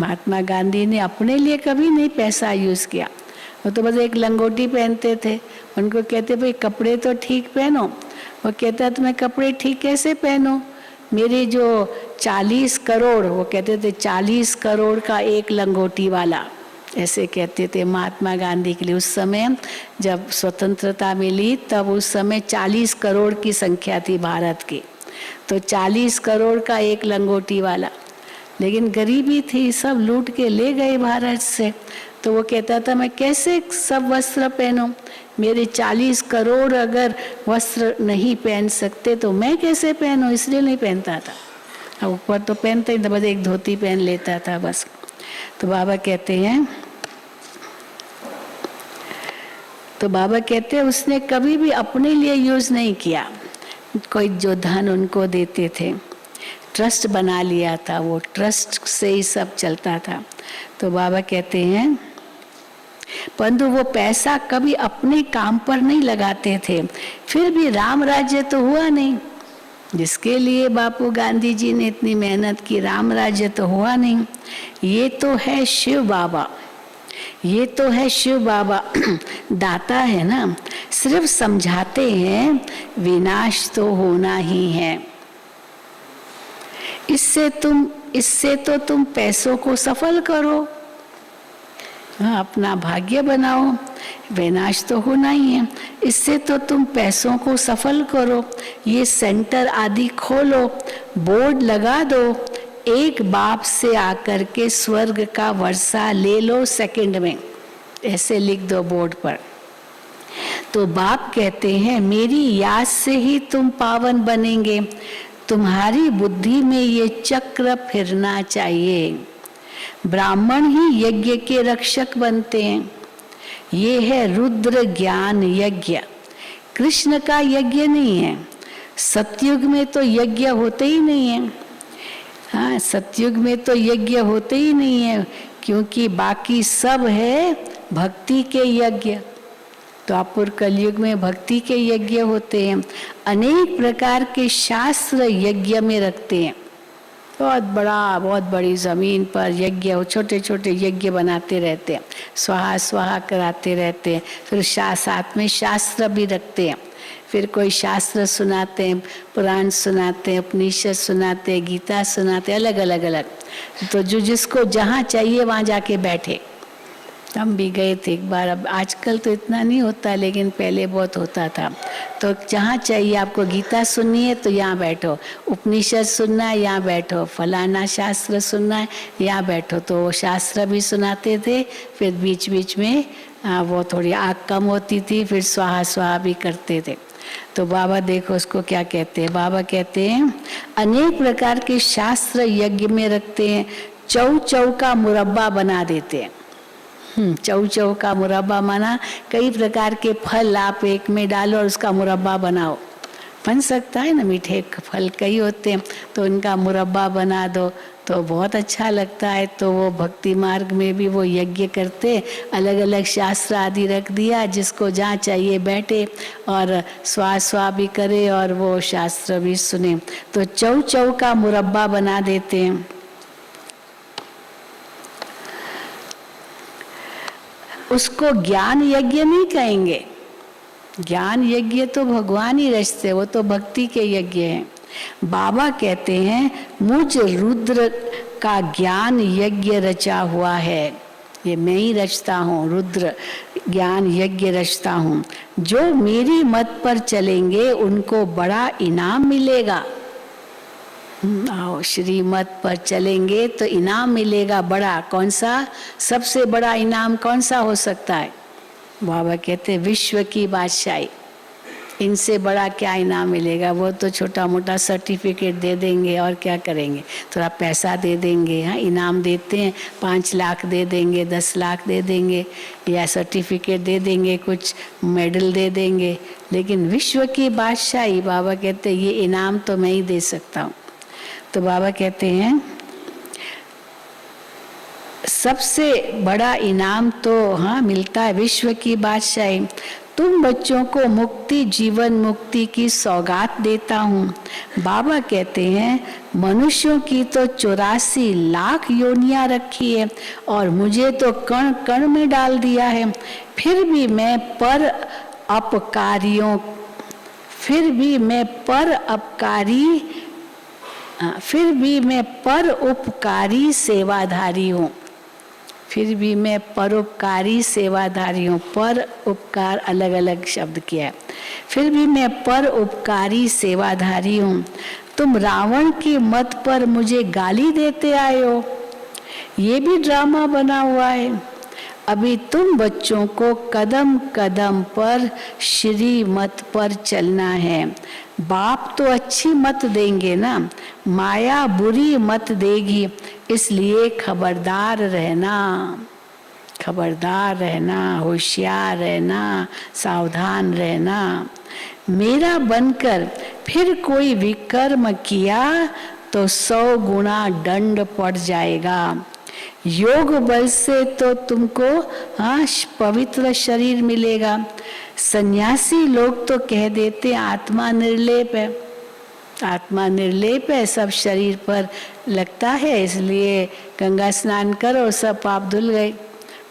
महात्मा गांधी ने अपने लिए कभी नहीं पैसा यूज किया, वो तो बस एक लंगोटी पहनते थे। उनको कहते भाई कपड़े तो ठीक पहनो, वो कहता तुम्हें कपड़े ठीक कैसे पहनो, मेरी जो 40 करोड़, वो कहते थे 40 करोड़ का एक लंगोटी वाला, ऐसे कहते थे महात्मा गांधी के लिए। उस समय जब स्वतंत्रता मिली तब उस समय 40 करोड़ की संख्या थी भारत की, तो 40 करोड़ का एक लंगोटी वाला। लेकिन गरीबी थी, सब लूट के ले गए भारत से। तो वो कहता था मैं कैसे सब वस्त्र पहनूं, मेरे 40 करोड़ अगर वस्त्र नहीं पहन सकते तो मैं कैसे पहनूं, इसलिए नहीं पहनता था। ऊपर तो पहनते ही, बस एक धोती पहन लेता था बस। तो बाबा कहते हैं उसने कभी भी अपने लिए यूज नहीं किया। कोई जो धन उनको देते थे, ट्रस्ट बना लिया था, वो ट्रस्ट से ही सब चलता था। तो बाबा कहते हैं परंतु वो पैसा कभी अपने काम पर नहीं लगाते थे, फिर भी राम राज्य तो हुआ नहीं। जिसके लिए बापू गांधी जी ने इतनी मेहनत की, राम राज्य तो हुआ नहीं। ये तो है शिव बाबा, ये तो है शिव बाबा दाता है ना, सिर्फ समझाते हैं विनाश तो होना ही है। इससे तो तुम पैसों को सफल करो, हाँ, अपना भाग्य बनाओ, विनाश तो होना ही है। इससे तो तुम पैसों को सफल करो, ये सेंटर आदि खोलो, बोर्ड लगा दो, एक बाप से आकर के स्वर्ग का वर्षा ले लो सेकंड में, ऐसे लिख दो बोर्ड पर। तो बाप कहते हैं मेरी याद से ही तुम पावन बनेंगे, तुम्हारी बुद्धि में ये चक्र फिरना चाहिए। ब्राह्मण ही यज्ञ के रक्षक बनते हैं, ये है रुद्र ज्ञान यज्ञ, कृष्ण का यज्ञ नहीं है। सतयुग में तो यज्ञ होते ही नहीं है, हाँ, सतयुग में तो यज्ञ होते ही नहीं है, क्योंकि बाकी सब है भक्ति के यज्ञ। द्वापर कलयुग में भक्ति के यज्ञ होते हैं, अनेक प्रकार के शास्त्र यज्ञ में रखते हैं। बहुत बड़ी जमीन पर यज्ञ, छोटे छोटे यज्ञ बनाते रहते हैं, स्वाहा स्वाहा कराते रहते हैं। फिर साथ में शास्त्र भी रखते हैं, फिर कोई शास्त्र सुनाते हैं, पुराण सुनाते हैं, उपनिषद सुनाते हैं, गीता सुनाते हैं, अलग अलग। तो जो जिसको जहाँ चाहिए वहाँ जाके बैठे। हम भी गए थे एक बार, अब आजकल तो इतना नहीं होता, लेकिन पहले बहुत होता था। तो जहाँ चाहिए आपको गीता सुननी है तो यहाँ बैठो, उपनिषद सुनना है यहाँ बैठो, फलाना शास्त्र सुनना है यहाँ बैठो। तो वो शास्त्र भी सुनाते थे, फिर बीच बीच में वो थोड़ी आग कम होती थी, फिर स्वाहा स्वाहा भी करते थे। तो बाबा देखो उसको क्या कहते हैं, बाबा कहते हैं अनेक प्रकार के शास्त्र यज्ञ में रखते हैं, चौ का मुरब्बा बना देते हैं। चौ का मुरब्बा माना कई प्रकार के फल आप एक में डालो और उसका मुरब्बा बनाओ, बन सकता है ना, मीठे फल कई होते हैं, तो उनका मुरब्बा बना दो तो बहुत अच्छा लगता है। तो वो भक्ति मार्ग में भी वो यज्ञ करते, अलग अलग शास्त्र आदि रख दिया, जिसको जहाँ चाहिए बैठे और स्वा भी करे और वो शास्त्र भी सुने। तो चौ का मुरब्बा बना देते हैं। उसको ज्ञान यज्ञ नहीं कहेंगे, ज्ञान यज्ञ तो भगवान ही रचते, वो तो भक्ति के यज्ञ हैं। बाबा कहते हैं मुझ रुद्र का ज्ञान यज्ञ रचा हुआ है, ये मैं ही रचता हूँ, रुद्र ज्ञान यज्ञ रचता हूँ। जो मेरी मत पर चलेंगे उनको बड़ा इनाम मिलेगा। आओ श्रीमत पर चलेंगे तो इनाम मिलेगा बड़ा। कौन सा? सबसे बड़ा इनाम कौन सा हो सकता है? बाबा कहते विश्व की बादशाही, इनसे बड़ा क्या इनाम मिलेगा? वो तो छोटा मोटा सर्टिफिकेट दे देंगे और क्या करेंगे, थोड़ा पैसा दे देंगे। हाँ, इनाम देते हैं, 5 लाख दे देंगे, 10 लाख दे देंगे, या सर्टिफिकेट दे देंगे, कुछ मेडल दे देंगे। लेकिन विश्व की बादशाही, बाबा कहते ये इनाम तो मैं ही दे सकता हूँ। तो बाबा कहते हैं सबसे बड़ा इनाम तो हाँ मिलता है विश्व की बादशाही। तुम बच्चों को मुक्ति, जीवन मुक्ति की सौगात देता हूँ। बाबा कहते हैं मनुष्यों की तो 84 लाख योनियां रखी है और मुझे तो कण कण में डाल दिया है। फिर भी मैं पर अपकारी फिर भी मैं पर उपकारी सेवाधारी हूँ। फिर भी मैं परोपकारी सेवाधारी हूँ। पर उपकार अलग अलग शब्द किया है। फिर भी मैं पर उपकारी सेवाधारी हूँ। तुम रावण की मत पर मुझे गाली देते आए हो। ये भी ड्रामा बना हुआ है। अभी तुम बच्चों को कदम कदम पर श्री मत पर चलना है। बाप तो अच्छी मत देंगे ना, माया बुरी मत देगी। इसलिए खबरदार रहना, खबरदार रहना, होशियार रहना, सावधान रहना। मेरा बनकर फिर कोई विकर्म किया तो 100 गुना दंड पड़ जाएगा। योग बल से तो तुमको पवित्र शरीर मिलेगा। सन्यासी लोग तो कह देते आत्मा निर्लेप है, आत्मा निर्लेप है, सब शरीर पर लगता है, इसलिए गंगा स्नान करो सब पाप धुल गए।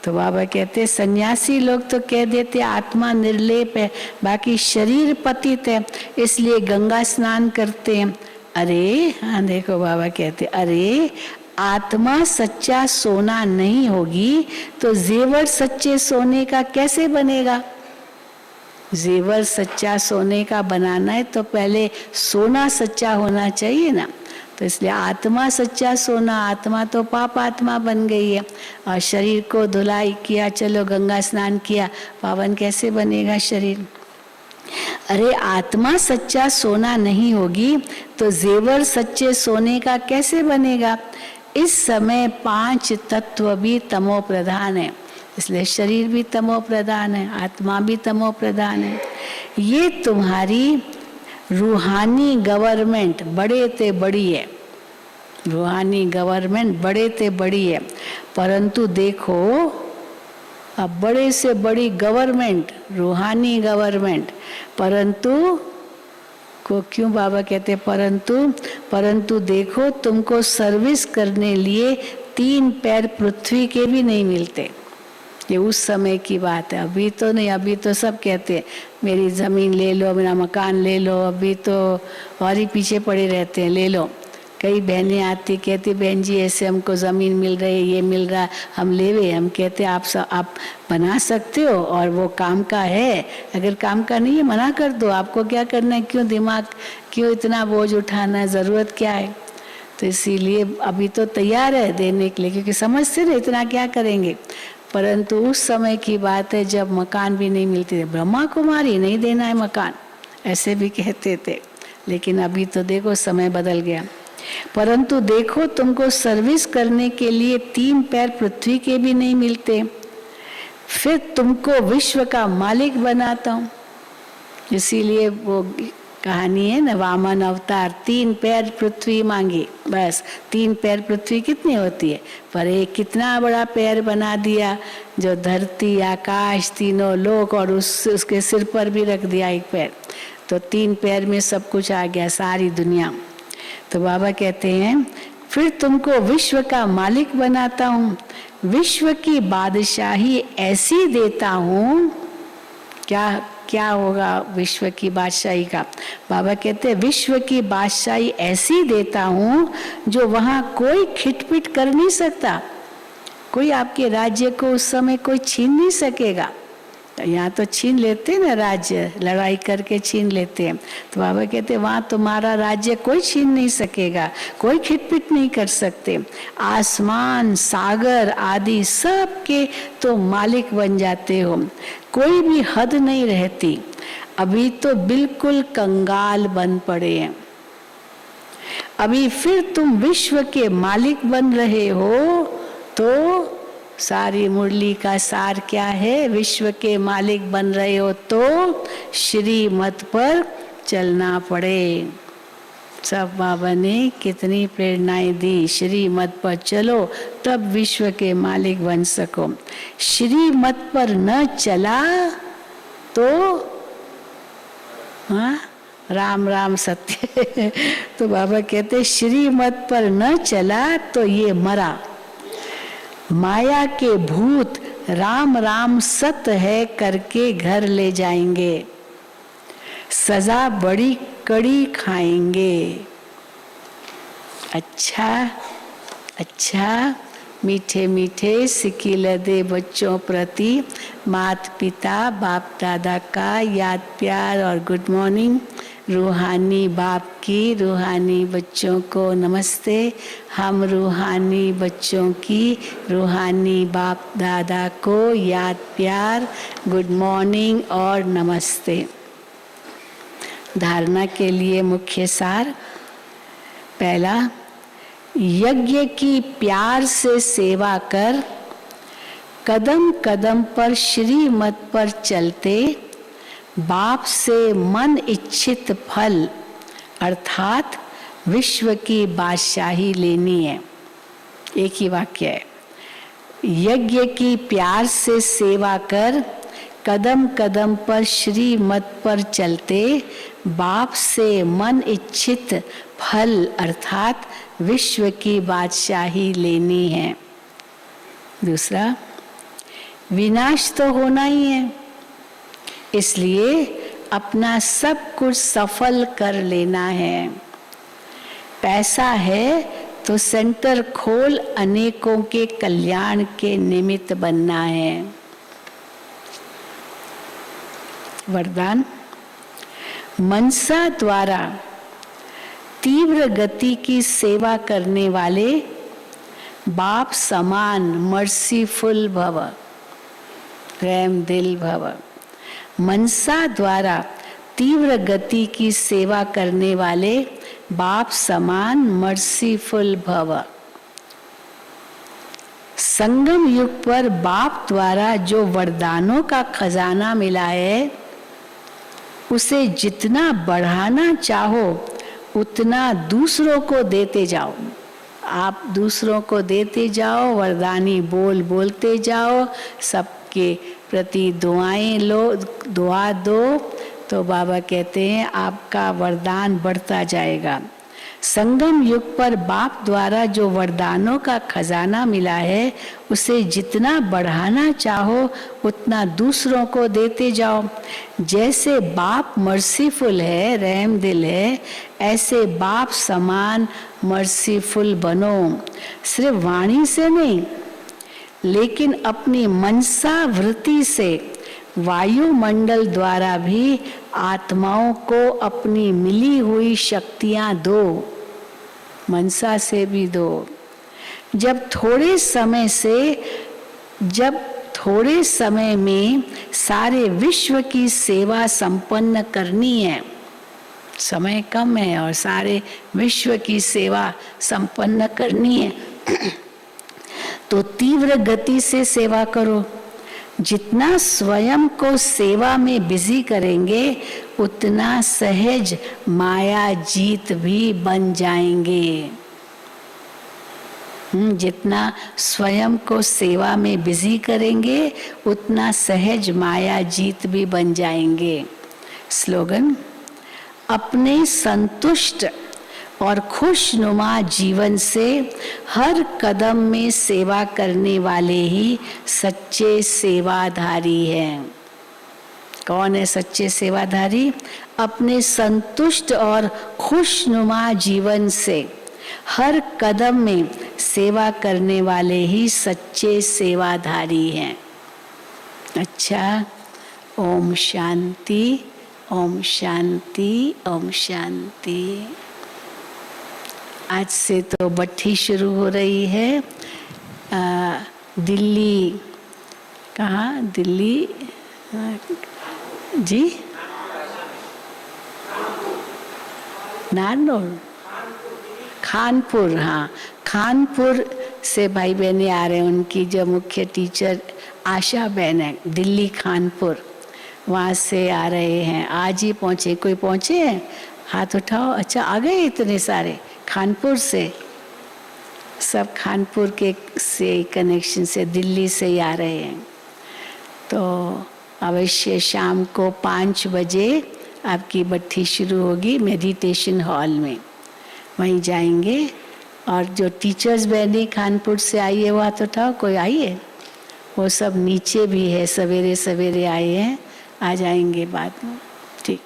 तो बाबा कहते सन्यासी लोग तो कह देते आत्मा निर्लेप है, बाकी शरीर पतित है, इसलिए गंगा स्नान करते हैं। अरे हाँ, देखो बाबा कहते अरे आत्मा सच्चा सोना नहीं होगी तो जेवर सच्चे सोने का कैसे बनेगा। जेवर सच्चा सोने का बनाना है तो पहले सोना सच्चा होना चाहिए ना। तो इसलिए आत्मा सच्चा सोना, आत्मा तो पाप आत्मा बन गई है और शरीर को धुलाई किया, चलो गंगा स्नान किया, पावन कैसे बनेगा शरीर। अरे आत्मा सच्चा सोना नहीं होगी तो जेवर सच्चे सोने का कैसे बनेगा। इस समय 5 तत्व भी तमो प्रधान है, इसलिए शरीर भी तमो प्रधान है, आत्मा भी तमो प्रधान है। ये तुम्हारी रूहानी गवर्नमेंट बड़े ते बड़ी है, रूहानी गवर्नमेंट बड़े ते बड़ी है, परंतु देखो अब बड़े से बड़ी गवर्नमेंट, रूहानी गवर्नमेंट, परंतु को क्यों बाबा कहते परंतु देखो तुमको सर्विस करने लिए 3 पैर पृथ्वी के भी नहीं मिलते। ये उस समय की बात है, अभी तो नहीं। अभी तो सब कहते हैं मेरी ज़मीन ले लो, मेरा मकान ले लो, अभी तो और ही पीछे पड़े रहते हैं, ले लो। कई बहनें आती कहती बहन जी ऐसे हमको ज़मीन मिल रही है, ये मिल रहा, हम लेवे। हम कहते आप बना सकते हो और वो काम का है, अगर काम का नहीं है मना कर दो, आपको क्या करना है, क्यों दिमाग, क्यों इतना बोझ उठाना है, ज़रूरत क्या है। तो इसीलिए अभी तो तैयार है देने के लिए, क्योंकि समझते ना इतना क्या करेंगे। परंतु उस समय की बात है जब मकान भी नहीं मिलते थे, ब्रह्मा कुमारी नहीं देना है मकान, ऐसे भी कहते थे। लेकिन अभी तो देखो समय बदल गया। परंतु देखो तुमको सर्विस करने के लिए 3 पैर पृथ्वी के भी नहीं मिलते, फिर तुमको विश्व का मालिक बनाता हूँ। इसीलिए वो कहानी है ना, वामन अवतार 3 पैर पृथ्वी मांगी, बस 3 पैर पृथ्वी कितनी होती है, पर एक कितना बड़ा पैर बना दिया जो धरती आकाश तीनों लोक और उसके सिर पर भी रख दिया एक पैर, तो 3 पैर में सब कुछ आ गया, सारी दुनिया। तो बाबा कहते हैं फिर तुमको विश्व का मालिक बनाता हूँ, विश्व की बादशाही ऐसी देता हूँ। क्या होगा विश्व की बादशाही का। बाबा कहते हैं विश्व की बादशाही ऐसी देता हूँ जो वहाँ कोई खिटपिट कर नहीं सकता, कोई आपके राज्य को उस समय कोई छीन नहीं सकेगा। यहाँ तो छीन लेते ना राज्य, लड़ाई करके छीन लेते हैं। तो बाबा कहते हैं वहाँ तुम्हारा राज्य कोई छीन नहीं सकेगा, कोई खिटपिट नहीं कर सकते। आसमान सागर आदि सब के तो मालिक बन जाते हो, कोई भी हद नहीं रहती। अभी तो बिल्कुल कंगाल बन पड़े हैं, अभी फिर तुम विश्व के मालिक बन रहे हो। तो सारी मुरली का सार क्या है, विश्व के मालिक बन रहे हो तो श्री मत पर चलना पड़े। सब बाबा ने कितनी प्रेरणाएं दी, श्री मत पर चलो तब विश्व के मालिक बन सको। श्री मत पर न चला तो हाँ राम राम सत्य तो बाबा कहते श्री मत पर न चला तो ये मरा। माया के भूत राम राम सत्य है करके घर ले जाएंगे, सजा बड़ी कड़ी खाएंगे। अच्छा अच्छा मीठे मीठे सिकिलदे बच्चों प्रति माता पिता बाप दादा का याद प्यार और गुड मॉर्निंग। रूहानी बाप की रूहानी बच्चों को नमस्ते। हम रूहानी बच्चों की रूहानी बाप दादा को याद प्यार गुड मॉर्निंग और नमस्ते। धारणा के लिए मुख्य सार। पहला, यज्ञ की प्यार से सेवा कर कदम कदम पर श्रीमत पर चलते बाप से मन इच्छित फल अर्थात विश्व की बादशाही लेनी है। एक ही वाक्य है। यज्ञ की प्यार से सेवा कर कदम कदम पर श्रीमत पर चलते बाप से मन इच्छित फल अर्थात विश्व की बादशाही लेनी है। दूसरा, विनाश तो होना ही है, इसलिए अपना सब कुछ सफल कर लेना है। पैसा है तो सेंटर खोल अनेकों के कल्याण के निमित्त बनना है। वरदान, मनसा द्वारा तीव्र गति की सेवा करने वाले बाप समान मर्सीफुल भव, प्रेम दिल भव। मनसा द्वारा तीव्र गति की सेवा करने वाले बाप समान मर्सीफुल भव। संगम युग पर बाप द्वारा जो वरदानों का खजाना मिला है उसे जितना बढ़ाना चाहो उतना दूसरों को देते जाओ। आप दूसरों को देते जाओ, वरदानी बोल बोलते जाओ, सबके प्रति दुआएं लो, दुआ दो, तो बाबा कहते हैं आपका वरदान बढ़ता जाएगा। संगम युग पर बाप द्वारा जो वरदानों का खजाना मिला है उसे जितना बढ़ाना चाहो उतना दूसरों को देते जाओ। जैसे बाप मर्सीफुल है, रहम दिल है, ऐसे बाप समान मर्सीफुल बनो। सिर्फ वाणी से नहीं लेकिन अपनी मनसा वृत्ति से वायुमंडल द्वारा भी आत्माओं को अपनी मिली हुई शक्तियां दो। मनसा से भी दो। जब थोड़े समय में सारे विश्व की सेवा संपन्न करनी है, समय कम है और सारे विश्व की सेवा संपन्न करनी है तो तीव्र गति से सेवा करो। जितना स्वयं को सेवा में बिजी करेंगे उतना सहज माया जीत भी बन जाएंगे। जितना स्वयं को सेवा में बिजी करेंगे उतना सहज माया जीत भी बन जाएंगे। स्लोगन, अपने संतुष्ट और खुशनुमा जीवन से हर कदम में सेवा करने वाले ही सच्चे सेवाधारी हैं। कौन है सच्चे सेवाधारी? अपने संतुष्ट और खुशनुमा जीवन से हर कदम में सेवा करने वाले ही सच्चे सेवाधारी हैं। अच्छा, ओम शांति, ओम शांति, ओम शांति। आज से तो बट्ठी शुरू हो रही है। दिल्ली, कहाँ? दिल्ली जी, नारनौल, खानपुर। हाँ, खानपुर से भाई बहनें आ रहे हैं। उनकी जो मुख्य टीचर आशा बहन है, दिल्ली खानपुर, वहाँ से आ रहे हैं। आज ही पहुँचे। कोई पहुँचे हैं? हाथ उठाओ। अच्छा, आ गए इतने सारे खानपुर से। सब खानपुर के से कनेक्शन से, दिल्ली से ही आ रहे हैं। तो अवश्य शाम को 5 बजे आपकी बट्ठी शुरू होगी मेडिटेशन हॉल में, वहीं जाएंगे। और जो टीचर्स बहनें खानपुर से आई है वो हाथ उठाओ। कोई आई है? वो सब नीचे भी है, सवेरे सवेरे आए हैं, आ जाएंगे बाद में। ठीक।